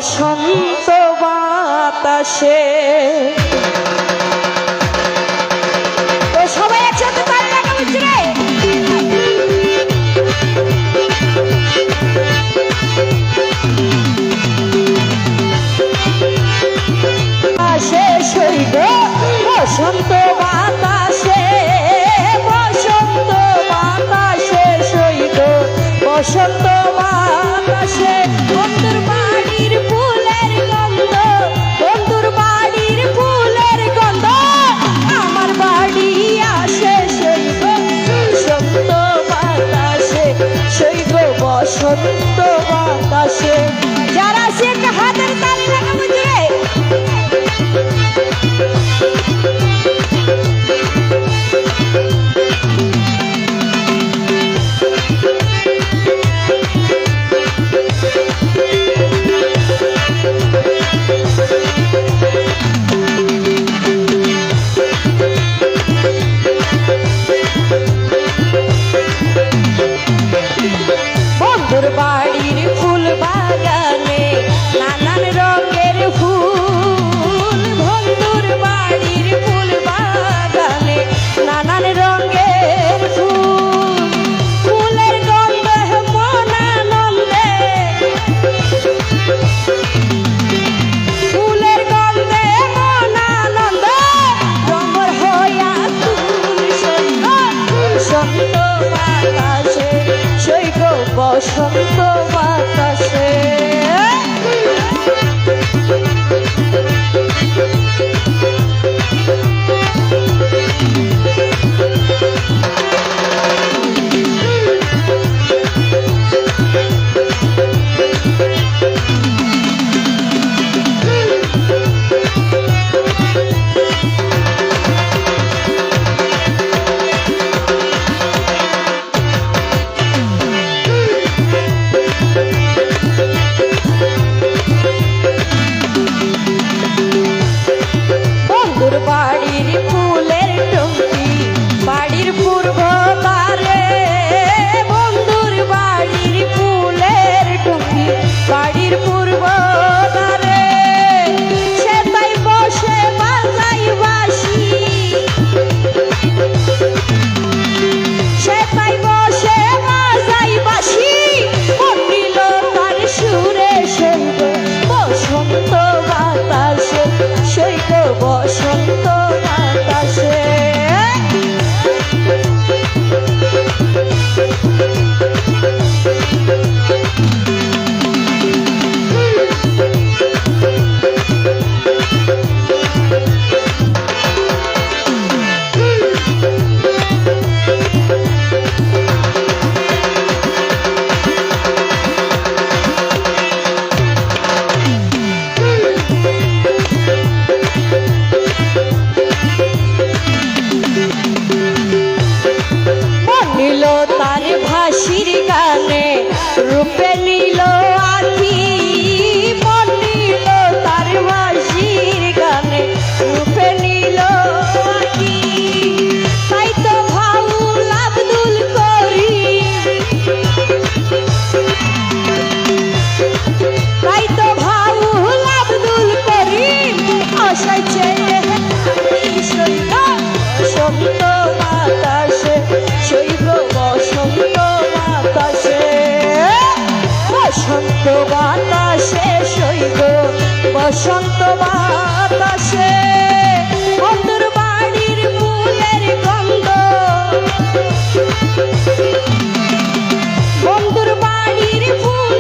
বসন্ত বাতাসে। তো সবাই একসাথে তালি লাগাবো রে। বসন্ত বাতাসে, বসন্ত বাতাসে সইব, বসন্ত বাতাসে। বন্ধুর বাড়ির ফুলের গন্ধ, বন্ধুর বাড়ির ফুলের গন্ধ আমার বাড়ি আসে সইব, বসন্ত বাতাসে সইব, বসন্ত বাতাসে। যারা সে একটা হাতের তালি লাগাবো রে। বন্ধুর বাড়ির ফুল বাগানে নানান রঙের ফুল, বন্ধুর বাড়ির ফুল বাগানে নানান রঙের ফুল। ফুলের গন্ধে মন আনন্দে, ফুলের গন্ধে মন আনন্দে রঙর হইয়া তুল সইব, বসন্ত বাতাসে সইব, বসন্ত বাতাসে। বাড়ির ফুলের টুঙ্কি বাড়ির পূর্ব দ্বারে, বন্ধুর বাড়ির ফুলের টুঙ্কি বাড়ির পূর্ব দ্বারে। সে তাই বসে বাজাই বাঁশি, সে তাই বসে বাজাই বাঁশি, মন্দিল তার সুরে সইব, বসন্ত বাতাসে সইব, বসন্ত বাতাসে। নিল তার ভাসির গানে রূপে নিল আখি, মন নিল তার ভাসির গানে রূপে নিল আখি। তাই তো ভাউল আব্দুল করিম, তাই তো ভাউল আব্দুল করিম আশায় চেয়ে সইব, বসন্ত বাতাসে সইব, বসন্ত বাতাসে। বসন্ত বাতাসে সইব, বসন্ত বাতাসে। বন্ধুর বাড়ির ফুলের গন্ধ, বন্ধুর বাড়ির ফুল